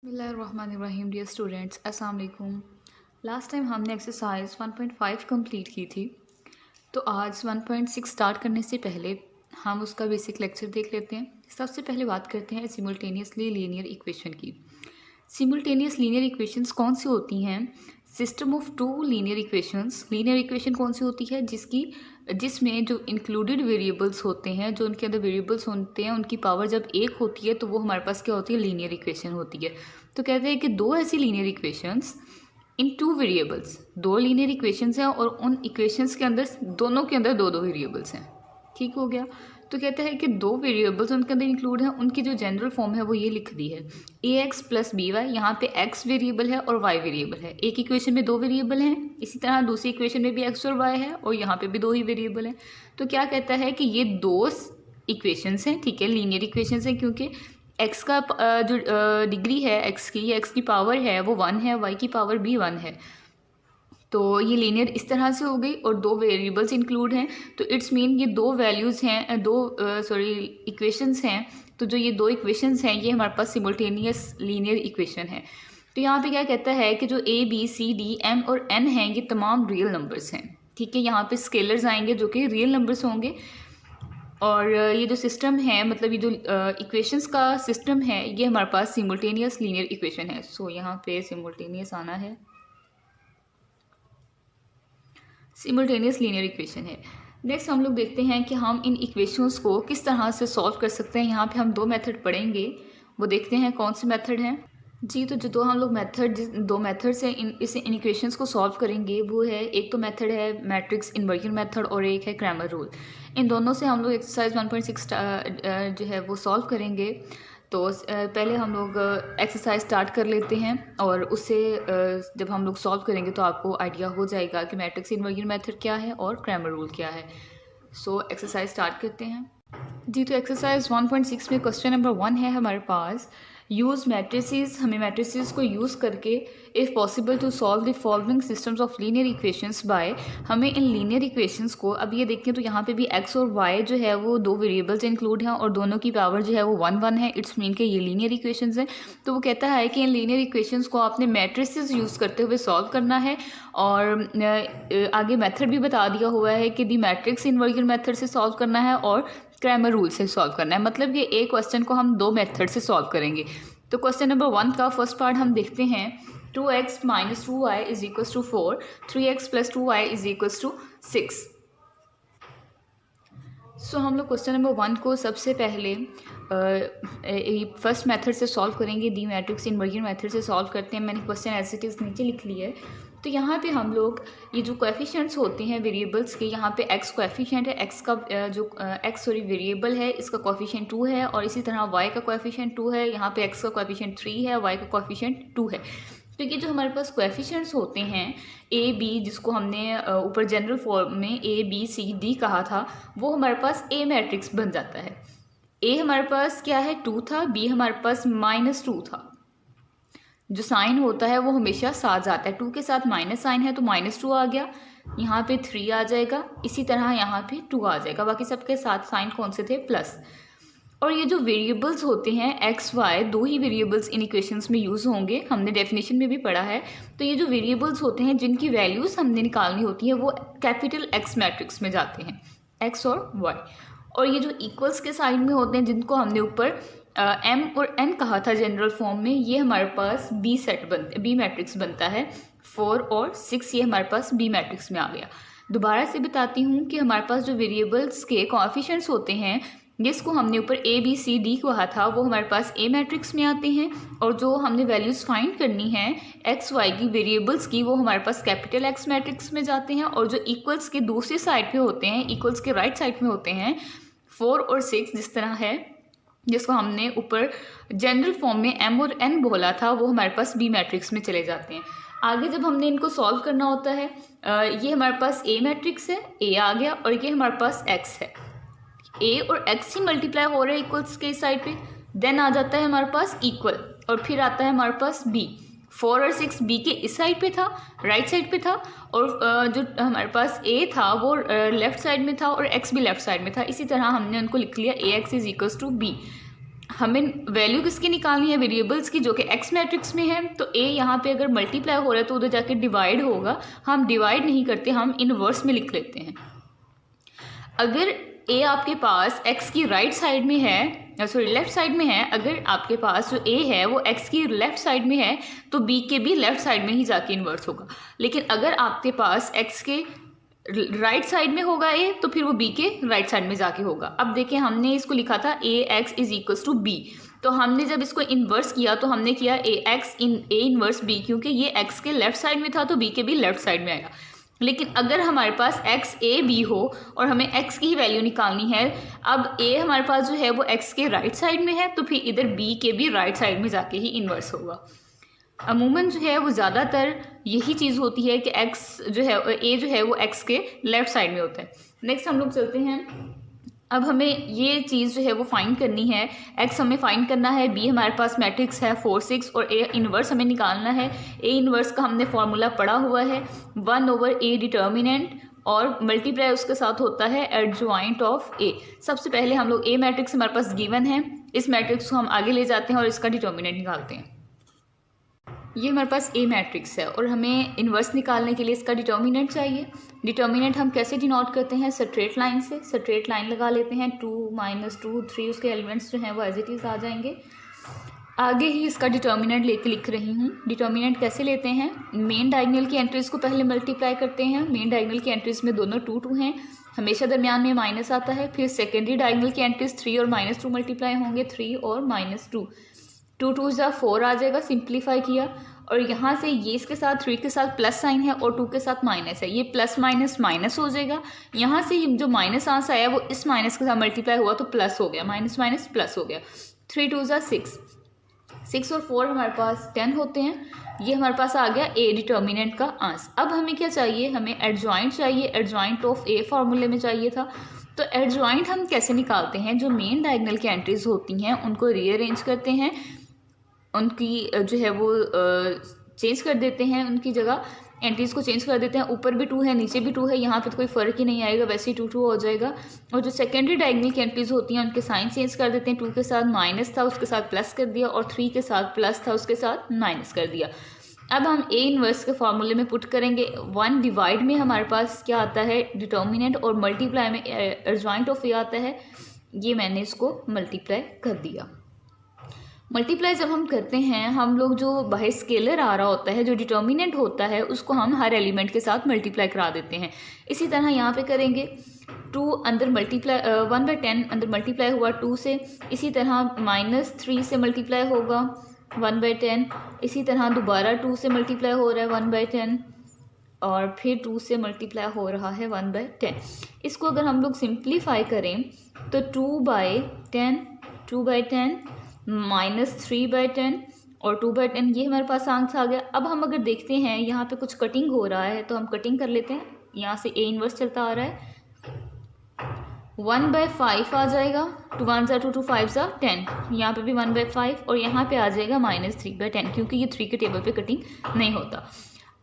बिस्मिल्लाहिर्रहमानिर्रहीम। Dear students, अस्सलाम वालेकुम। लास्ट टाइम हमने एक्सरसाइज 1.5 कंप्लीट की थी, तो आज 1.6 स्टार्ट करने से पहले हम उसका बेसिक लेक्चर देख लेते हैं। सबसे पहले बात करते हैं सिमुल्टेनियसली लीनियर इक्वेशन की। सिमुल्टेनियस लीनियर इक्वेशंस कौन सी होती हैं? System of two linear equations. Linear equation कौन सी होती है? जिसमें जो इंक्लूडेड वेरिएबल्स होते हैं, जो उनके अंदर वेरिएबल्स होते हैं, उनकी पावर जब एक होती है तो वो हमारे पास क्या होती है? लीनियर इक्वेशन होती है। तो कहते हैं कि दो ऐसी लीनियर इक्वेशंस इन टू वेरिएबल्स, दो लीनियर इक्वेशंस हैं और उन इक्वेशंस के अंदर दोनों के अंदर दो दो वेरिएबल्स हैं। ठीक हो गया। तो कहते हैं कि दो वेरिएबल्स उनके अंदर इंक्लूड हैं, उनकी जो जनरल फॉर्म है वो ये लिख दी है ax प्लस बी वाई। यहाँ पे x वेरिएबल है और y वेरिएबल है। एक इक्वेशन में दो वेरिएबल हैं, इसी तरह दूसरी इक्वेशन में भी x और y है और यहाँ पे भी दो ही वेरिएबल हैं। तो क्या कहता है कि ये दो इक्वेशंस हैं, ठीक है, लीनियर इक्वेशंस हैं, क्योंकि x का जो डिग्री है x की, या x की पावर है वो 1 है, y की पावर भी 1 है। तो ये लीनियर इस तरह से हो गई और दो वेरिएबल्स इंक्लूड हैं, तो इट्स मीन ये दो वैल्यूज़ हैं, इक्वेशंस हैं। तो जो ये दो इक्वेशंस हैं ये हमारे पास सिमुल्टेनियस लीनियर इक्वेशन है। तो यहाँ पे क्या कहता है कि जो a b c d m और n हैं ये तमाम रियल नंबर्स हैं, ठीक है। यहाँ पे स्केलर्स आएंगे जो कि रियल नंबर्स होंगे, और ये जो सिस्टम है, मतलब ये जो इक्वेशंस का सिस्टम है, ये हमारे पास सिमुल्टेनियस लीनियर इक्वेशन है। सो यहाँ पे सिमुल्टेनियस आना है, सिमुल्टेनियस लीनियर इक्वेशन है। नेक्स्ट हम लोग देखते हैं कि हम इन इक्वेशंस को किस तरह से सॉल्व कर सकते हैं। यहाँ पे हम दो मेथड पढ़ेंगे, वो देखते हैं कौन से मेथड हैं जी। तो जो हम लोग दो मेथड से इन इक्वेशंस को सॉल्व करेंगे वो है, एक तो मेथड है मैट्रिक्स इन्वर्जन मेथड और एक है क्रैमर रूल। इन दोनों से हम लोग एक्सरसाइज 1.6 जो है वो सॉल्व करेंगे। तो पहले हम लोग एक्सरसाइज स्टार्ट कर लेते हैं और उससे जब हम लोग सॉल्व करेंगे तो आपको आइडिया हो जाएगा कि मैट्रिक्स इन्वर्जन मेथड क्या है और क्रैमर रूल क्या है। सो एक्सरसाइज स्टार्ट करते हैं जी। तो एक्सरसाइज 1.6 में क्वेश्चन नंबर 1 है हमारे पास, यूज़ मैट्रिसेस। हमें मैट्रिसेस को यूज़ करके if possible to solve the following systems of linear equations by. हमें इन लीनियर इक्वेशंस को, अब ये देखें तो यहाँ पे भी x और y जो है वो दो वेरिएबल्स इंक्लूड हैं और दोनों की पावर जो है वो 1 1 है। इट्स मीन के ये लीनियर इक्वेशंस हैं। तो वो कहता है कि इन लीनियर इक्वेशंस को आपने मैट्रिसेस यूज़ करते हुए सॉल्व करना है, और आगे मेथड भी बता दिया हुआ है कि दी मैट्रिक्स इन्वर्जन मेथड से सॉल्व करना है और क्रैमर रूल से सॉल्व करना है। मतलब कि एक क्वेश्चन को हम दो मेथड से सॉल्व करेंगे। तो क्वेश्चन नंबर 1 का फर्स्ट पार्ट हम देखते हैं, 2x minus 2y is equals to 4, 3x plus 2y is equals to 6। So हम लोग क्वेश्चन नंबर 1 को सबसे पहले फर्स्ट मेथड से सॉल्व करेंगे, दी मैट्रिक्स इन्वर्जन मेथड से सॉल्व करते हैं। मैंने क्वेश्चन एज इट इज़ नीचे लिख लिया है। तो यहाँ पे हम लोग ये जो कोएफिशिएंट्स होते हैं वेरिएबल्स के, यहाँ पे x कोएफिशिएंट है, x का वेरिएबल है, इसका कोएफिशिएंट 2 है, और इसी तरह y का कोएफिशिएंट 2 है। यहाँ पे x का कोएफिशिएंट 3 है, y का कोएफिशिएंट 2 है। तो ये जो हमारे पास कोएफिशिएंट्स होते हैं a b, जिसको हमने ऊपर जनरल फॉर्म में a b c d कहा था, वो हमारे पास a मैट्रिक्स बन जाता है। a हमारे पास क्या है? 2 था, b हमारे पास -2 था। जो साइन होता है वो हमेशा साथ जाता है, 2 के साथ माइनस साइन है तो -2 आ गया, यहाँ पे 3 आ जाएगा, इसी तरह यहाँ पे 2 आ जाएगा। बाकी सबके साथ साइन कौन से थे? प्लस। और ये जो वेरिएबल्स होते हैं x y, दो ही वेरिएबल्स इन इक्वेशंस में यूज़ होंगे, हमने डेफिनेशन में भी पढ़ा है। तो ये जो वेरिएबल्स होते हैं जिनकी वैल्यूज़ हमने निकालनी होती है वो कैपिटल x मैट्रिक्स में जाते हैं, x और y। और ये जो इक्वल्स के साइड में होते हैं, जिनको हमने ऊपर m और n कहा था जनरल फॉर्म में, ये हमारे पास b मैट्रिक्स बनता है। 4 और 6 ये हमारे पास b मैट्रिक्स में आ गया। दोबारा से बताती हूँ कि हमारे पास जो वेरिएबल्स के कोएफिशिएंट्स होते हैं, जिसको हमने ऊपर a b c d कहा था, वो हमारे पास a मैट्रिक्स में आते हैं, और जो हमने वैल्यूज़ फाइंड करनी है x y की वेरिएबल्स की, वो हमारे पास कैपिटल x मैट्रिक्स में जाते हैं। और जो इक्वल्स के दूसरी साइड पे होते हैं, इक्वल्स के राइट साइड में होते हैं 4 और 6, जिस तरह है, जिसको हमने ऊपर जनरल फॉर्म में m और n बोला था, वो हमारे पास b मैट्रिक्स में चले जाते हैं। आगे जब हमने इनको सॉल्व करना होता है, ये हमारे पास a मैट्रिक्स है, a आ गया, और ये हमारे पास x है। a और x ही मल्टीप्लाई हो रहे हैं इक्वल्स के साइड पे, देन आ जाता है हमारे पास इक्वल, और फिर आता है हमारे पास b। 4 और 6 b के इस साइड पे था, राइट साइड पे था, और जो हमारे पास a था वो लेफ्ट साइड में था, और x भी लेफ्ट साइड में था। इसी तरह हमने उनको लिख लिया ax is equals to b। हमें वैल्यू किसकी निकालनी है, वेरिएबल्स की, जो कि एक्स मैट्रिक्स में है। तो ए यहाँ पे अगर मल्टीप्लाई हो रहा है तो उधर जाके डिवाइड होगा, हम डिवाइड नहीं करते, हम इनवर्स में लिख लेते हैं। अगर ए आपके पास एक्स की राइट साइड में है, सॉरी लेफ्ट साइड में है, अगर आपके पास जो ए है वो एक्स की लेफ्ट साइड में है तो बी के भी लेफ्ट साइड में ही जाके इन्वर्स होगा। लेकिन अगर आपके पास एक्स के राइट साइड में होगा ए तो फिर वो बी के राइट साइड में जाके होगा। अब देखें, हमने इसको लिखा था A X is equals to B, तो हमने जब इसको इन्वर्स किया तो हमने किया A X in A inverse B, क्योंकि ये एक्स के लेफ्ट साइड में था तो बी के भी लेफ्ट साइड में आएगा। लेकिन अगर हमारे पास एक्स ए बी हो और हमें एक्स की ही वैल्यू निकालनी है, अब ए हमारे पास जो है वो एक्स के राइट साइड में है तो फिर इधर बी के भी राइट साइड में जाके ही इन्वर्स होगा। अमूमन जो है वो ज़्यादातर यही चीज़ होती है कि एक्स जो है ए जो है वो एक्स के लेफ्ट साइड में होता है। नेक्स्ट हम लोग चलते हैं, अब हमें ये चीज़ जो है वो फाइंड करनी है। एक्स हमें फाइंड करना है, बी हमारे पास मैट्रिक्स है 4 6 और ए इन्वर्स हमें निकालना है। ए इन्वर्स का हमने फॉर्मूला पढ़ा हुआ है 1/a डिटर्मिनेंट और मल्टीप्लाई उसके साथ होता है एडजॉइंट ऑफ ए। सबसे पहले हम लोग ए मैट्रिक्स हमारे पास गिवन है, इस मैट्रिक्स को हम आगे ले जाते हैं और इसका डिटर्मिनेंट निकालते हैं। ये हमारे पास ए मैट्रिक्स है और हमें इन्वर्स निकालने के लिए इसका डिटर्मिनेंट चाहिए। डिटर्मिनेंट हम कैसे डिनोट करते हैं, स्ट्रेट लाइन से। स्ट्रेट लाइन लगा लेते हैं, 2 -2 3 उसके एलिमेंट्स जो हैं वो एज इट इज़ आ जाएंगे। आगे ही इसका डिटर्मिनेंट लेके लिख रही हूँ। डिटर्मिनेंट कैसे लेते हैं, मेन डायगोनल की एंट्रीज़ को पहले मल्टीप्लाई करते हैं। मेन डायगोनल की एंट्रीज़ में दोनों 2 2 हैं, हमेशा दरमियान में माइनस आता है। फिर सेकेंडरी डायगोनल की एंट्रीज 3 और -2 मल्टीप्लाई होंगे, 3 और -2, 2 2 जा 4 आ जाएगा, सिंप्लीफाई किया। और यहाँ से ये इसके साथ 3 के साथ प्लस साइन है और 2 के साथ माइनस है, ये प्लस माइनस माइनस हो जाएगा। यहाँ से जो माइनस आंसर आया वो इस माइनस के साथ मल्टीप्लाई हुआ तो प्लस हो गया, माइनस माइनस प्लस हो गया। 3 2 जा 6, 6 और 4 हमारे पास 10 होते हैं। ये हमारे पास आ गया ए डिटर्मिनेंट का आंसर। अब हमें क्या चाहिए, हमें एडजॉइंट चाहिए, एडजॉइंट ऑफ ए फार्मूले में चाहिए था। तो एडजॉइंट हम कैसे निकालते हैं, जो मेन डायगोनल की एंट्रीज होती हैं उनको रीअरेंज करते हैं, उनकी जो है वो चेंज कर देते हैं, उनकी जगह एंट्रीज़ को चेंज कर देते हैं। ऊपर भी 2 है, नीचे भी 2 है, यहाँ पे तो कोई फ़र्क ही नहीं आएगा, वैसे ही 2 2 हो जाएगा। और जो सेकेंडरी डायगोनल की एंट्रीज़ होती हैं उनके साइन चेंज कर देते हैं। 2 के साथ माइनस था उसके साथ प्लस कर दिया और 3 के साथ प्लस था उसके साथ माइनस कर दिया। अब हम ए इन्वर्स के फार्मूले में पुट करेंगे। 1 डिवाइड में हमारे पास क्या आता है डिटर्मिनेंट और मल्टीप्लाई में एडजॉइंट ऑफ ए आता है। ये मैंने इसको मल्टीप्लाई कर दिया। मल्टीप्लाई जब हम करते हैं, हम लोग जो बाहर स्केलर आ रहा होता है, जो डिटर्मिनेंट होता है, उसको हम हर एलिमेंट के साथ मल्टीप्लाई करा देते हैं। इसी तरह यहाँ पे करेंगे, 2 अंदर मल्टीप्लाई 1/10 अंदर मल्टीप्लाई हुआ 2 से, इसी तरह -3 से मल्टीप्लाई होगा 1/10, इसी तरह दोबारा 2 से मल्टीप्लाई हो रहा है 1/10 और फिर 2 से मल्टीप्लाई हो रहा है 1/10। इसको अगर हम लोग सिंप्लीफाई करें तो 2/10 2/10 -3/10 और 2/10, ये हमारे पास आंसर आ गया। अब हम अगर देखते हैं यहाँ पे कुछ कटिंग हो रहा है तो हम कटिंग कर लेते हैं। यहाँ से ए इन्वर्स चलता आ रहा है, 1/5 आ जाएगा, 2 1 2 2 5 10, यहाँ पे भी 1/5 और यहाँ पे आ जाएगा -3/10, क्योंकि ये 3 के टेबल पे कटिंग नहीं होता।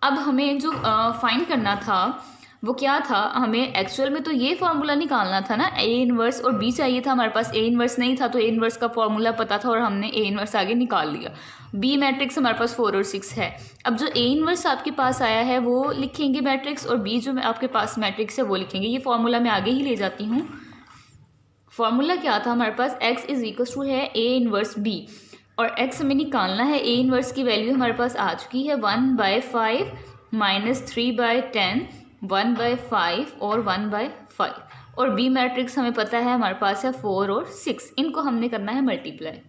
अब हमें जो फाइंड करना था वो क्या था, हमें एक्चुअल में तो ये फार्मूला निकालना था ना, ए इन्वर्स और बी चाहिए था। हमारे पास ए इन्वर्स नहीं था तो ए इन्वर्स का फार्मूला पता था और हमने ए इन्वर्स आगे निकाल लिया। बी मैट्रिक्स हमारे पास 4 और 6 है। अब जो ए इन्वर्स आपके पास आया है वो लिखेंगे मैट्रिक्स, और बी जो आपके पास मैट्रिक्स है वो लिखेंगे। ये फार्मूला मैं आगे ही ले जाती हूँ। फार्मूला क्या था हमारे पास, एक्स इज इक्वल टू है ए इन्वर्स बी, और एक्स हमें निकालना है। ए इन्वर्स की वैल्यू हमारे पास आ चुकी है 1/5 -3/10 1/5 और 1/5, और बी मैट्रिक्स हमें पता है हमारे पास है 4 और 6। इनको हमने करना है multiply.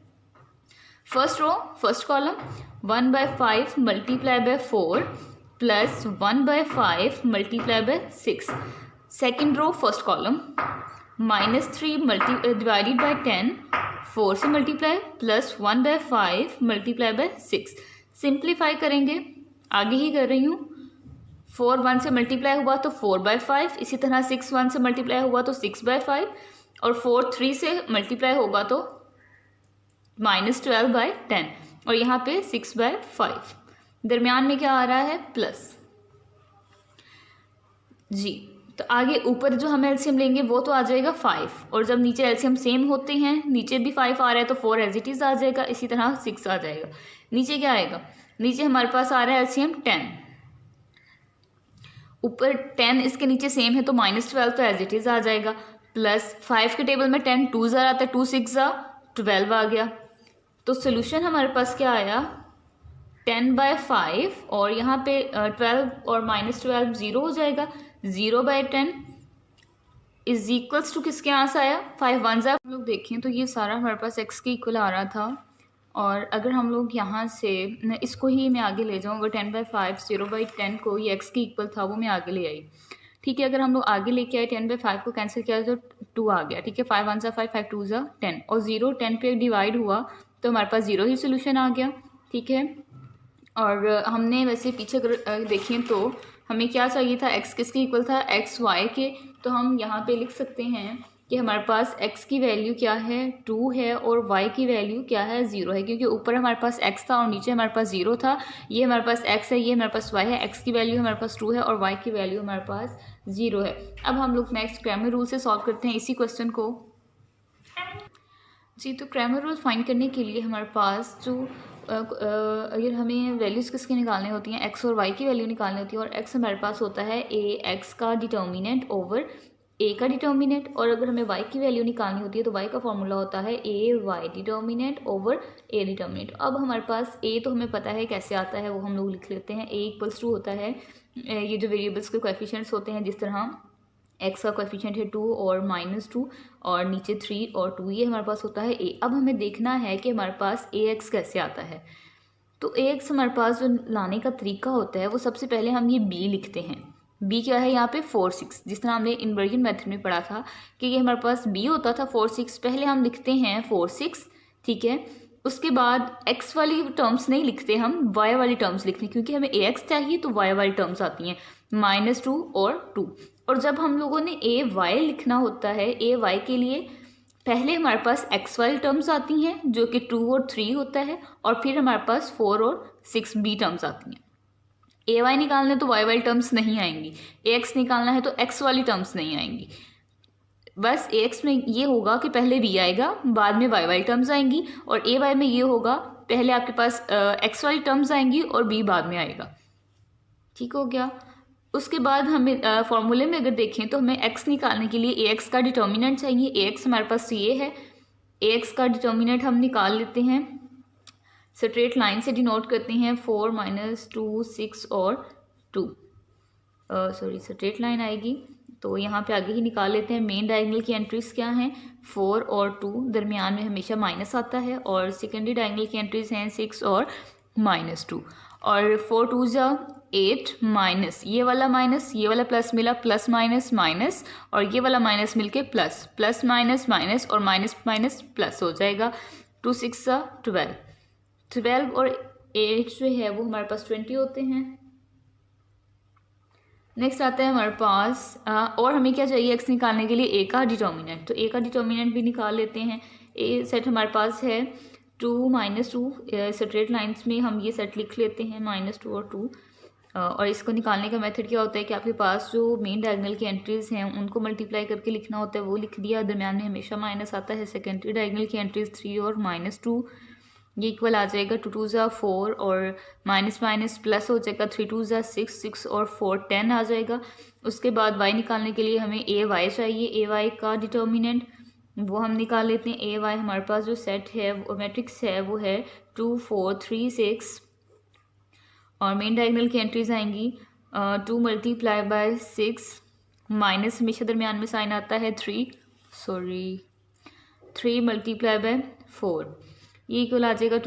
First row first column 1/5 multiply by 4 plus 1/5 multiply by 6। Second row first column -3 divided by 10, 4 से multiply plus 1/5 multiply by 6। Simplify करेंगे, आगे ही कर रही हूँ। 4 1 से मल्टीप्लाई हुआ तो 4/5, इसी तरह 6 1 से मल्टीप्लाई हुआ तो 6/5, और 4 3 से मल्टीप्लाई होगा तो -12/10, और यहाँ पे 6/5। दरमियान में क्या आ रहा है, प्लस जी। तो आगे ऊपर जो हम एलसीएम लेंगे वो तो आ जाएगा 5, और जब नीचे एलसीएम सेम होते हैं, नीचे भी 5 आ रहा है तो 4 एज इट इज़ आ जाएगा, इसी तरह 6 आ जाएगा। नीचे क्या आएगा, नीचे हमारे पास आ रहा है एलसीएम 10, ऊपर 10 इसके नीचे सेम है तो -12 तो एज इट इज़ आ जाएगा, प्लस 5 के टेबल में 10 2 ज़ा आता है, 2 6 ज़ा 12 आ गया। तो सोल्यूशन हमारे पास क्या आया, 10/5, और यहाँ पे 12 और -12 0 हो जाएगा, 0/10 इज इक्वल्स टू किसके यहाँ से आया, 5 1 ज़ा। हम लोग देखें तो ये सारा हमारे पास x के इक्वल आ रहा था, और अगर हम लोग यहाँ से इसको ही मैं आगे ले जाऊँ, अगर 10/5 0/10 को ये x के इक्वल था वो मैं आगे ले आई, ठीक है। अगर हम लोग आगे लेके आए 10/5 को कैंसिल किया तो 2 आ गया, ठीक है। 5 1 ज़ा 5 5 2 ज़ा 10, और 0 10 पे डिवाइड हुआ तो हमारे पास 0 ही सोल्यूशन आ गया, ठीक है। और हमने वैसे पीछे अगर देखें तो हमें क्या चाहिए था, x किसके इक्वल था, x y के। तो हम यहाँ पे लिख सकते हैं कि हमारे पास x की वैल्यू क्या है, 2 है, और y की वैल्यू क्या है, 0 है, क्योंकि ऊपर हमारे पास x था और नीचे हमारे पास 0 था। ये हमारे पास x है, ये हमारे पास y है, x की वैल्यू हमारे पास 2 है और y की वैल्यू हमारे पास 0 है। अब हम लोग नेक्स्ट क्रैमर रूल से सॉल्व करते हैं इसी क्वेश्चन को जी। तो क्रैमर रूल फाइंड करने के लिए हमारे पास जो अगर हमें वैल्यूज़ किसकी निकालनी होती हैं, x और y की वैल्यू निकालनी होती है, और x हमारे पास होता है x का डिटर्मिनेंट ओवर a का डिटर्मिनेंट, और अगर हमें y की वैल्यू निकालनी होती है तो y का फॉर्मूला होता है y determinant over a determinant. अब हमारे पास a तो हमें पता है कैसे आता है, वो हम लोग लिख लेते हैं। a इक्वल्स टू होता है ये जो वेरिएबल्स के कोएफिशिएंट्स होते हैं, जिस तरह x का कोएफिशिएंट है 2 और -2 और नीचे 3 और 2, ये हमारे पास होता है a। अब हमें देखना है कि हमारे पास ax कैसे आता है। तो ax हमारे पास जो लाने का तरीका होता है वो सबसे पहले हम ये b लिखते हैं। b क्या है यहाँ पे 4 6, जिस तरह हमने इन्वर्जन मेथड में पढ़ा था कि ये हमारे पास b होता था 4 6। पहले हम लिखते हैं 4 6, ठीक है। उसके बाद x वाली टर्म्स नहीं लिखते, हम y वाली टर्म्स लिखते हैं, क्योंकि हमें ax चाहिए तो y वाली टर्म्स आती हैं -2 और 2। और जब हम लोगों ने ay लिखना होता है, ay के लिए पहले हमारे पास x वाली टर्म्स आती हैं जो कि 2 और 3 होता है, और फिर हमारे पास 4 और 6 b टर्म्स आती हैं। ay निकालना है तो y वाली टर्म्स नहीं आएंगी, ax निकालना है तो x वाली टर्म्स नहीं आएंगी। बस ax में ये होगा कि पहले b आएगा, बाद में y वाली टर्म्स आएंगी, और ay में ये होगा पहले आपके पास x वाली टर्म्स आएंगी और b बाद में आएगा, ठीक हो गया। उसके बाद हमें फॉर्मूले में अगर देखें तो हमें x निकालने के लिए ax का डिटर्मिनेंट चाहिए। ax हमारे पास ये है, ax का डिटर्मिनेंट हम निकाल लेते हैं, स्ट्रेट लाइन से डिनोट करते हैं 4 -2 6 और 2, स्ट्रेट लाइन आएगी तो यहाँ पे आगे ही निकाल लेते हैं। मेन डायगोनल की एंट्रीज क्या हैं, 4 और 2, दरमियान में हमेशा माइनस आता है, और सेकेंडरी डायगोनल की एंट्रीज हैं 6 और -2, और 4 2 जा 8 माइनस ये वाला माइनस, ये वाला प्लस मिला, प्लस माइनस माइनस, और ये वाला माइनस मिलके प्लस, प्लस माइनस माइनस और माइनस माइनस प्लस हो जाएगा। 2 6 जा 12, 12 और 8 जो है वो हमारे पास 20 होते हैं। नेक्स्ट आता है हमारे पास और हमें क्या चाहिए x निकालने के लिए a का डिटर्मिनेंट, तो a का डिटर्मिनेंट भी निकाल लेते हैं। a सेट हमारे पास है 2 -2, स्ट्रेट लाइंस में हम ये सेट लिख लेते हैं -2 और 2, और इसको निकालने का मेथड क्या होता है कि आपके पास जो मेन डायगोनल की एंट्रीज हैं उनको मल्टीप्लाई करके लिखना होता है, वो लिख दिया, दरम्यान में हमेशा माइनस आता है। सेकेंडरी डायगोनल की एंट्रीज 3 और -2, ये इक्वल आ जाएगा 2 2 जा 4 और माइनस माइनस प्लस हो जाएगा, 3 2 जा 6, 6 और 4 10 आ जाएगा। उसके बाद y निकालने के लिए हमें ay चाहिए, ay का डिटर्मिनेंट वो हम निकाल लेते हैं। ay हमारे पास जो सेट है वो मैट्रिक्स है वो है 2 4 3 6, और मेन डायगोनल की एंट्रीज आएंगी 2 मल्टीप्लाई बाय 6, माइनस हमेशा दरमियान में साइन आता है 3 मल्टीप्लाई बाय 4, ये इक्वल आ जाएगा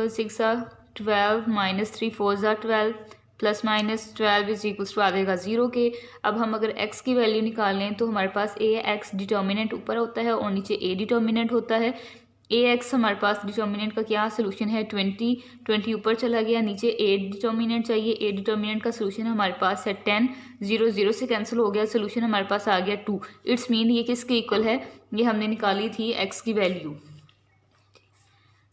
6 12 -3 4 12 plus minus 12 is equals to आ जाएगा 0 के। अब हम अगर x की वैल्यू निकालें तो हमारे पास ax डिटर्मिनेंट ऊपर होता है और नीचे a डिटर्मिनेंट होता है। ax हमारे पास डिटर्मिनेंट का क्या सोल्यूशन है 20 ऊपर चला गया, नीचे a डिटर्मिनेंट चाहिए, a डिटर्मिनेंट का सोल्यूशन हमारे पास है 10, 0 0 से कैंसिल हो गया, सोल्यूशन हमारे पास आ गया 2। इट्स मीन ये किसके इक्वल है, ये हमने निकाली थी x की वैल्यू।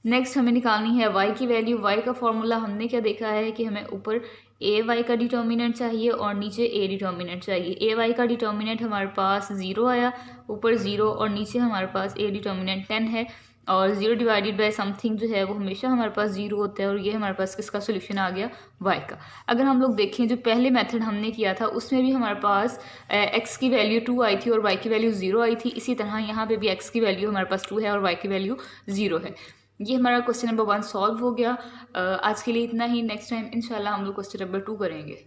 नेक्स्ट हमें निकालनी है y की वैल्यू। y का फॉर्मूला हमने क्या देखा है कि हमें ऊपर ए वाई का डिटर्मिनेंट चाहिए और नीचे ए डिटर्मिनेंट चाहिए। ए वाई का डिटर्मिनेंट हमारे पास 0 आया, ऊपर 0 और नीचे हमारे पास ए डिटर्मिनेंट 10 है, और 0 डिवाइडेड बाय समथिंग जो है वो हमेशा हमारे पास 0 होता है, और ये हमारे पास किसका सोल्यूशन आ गया, y का। अगर हम लोग देखें जो पहले मेथड हमने किया था उसमें भी हमारे पास x की वैल्यू 2 आई थी और y की वैल्यू 0 आई थी, इसी तरह यहाँ पे भी x की वैल्यू हमारे पास 2 है और y की वैल्यू 0 है। ये हमारा क्वेश्चन नंबर 1 सॉल्व हो गया। आज के लिए इतना ही। नेक्स्ट टाइम इंशाल्लाह हम लोग क्वेश्चन नंबर 2 करेंगे।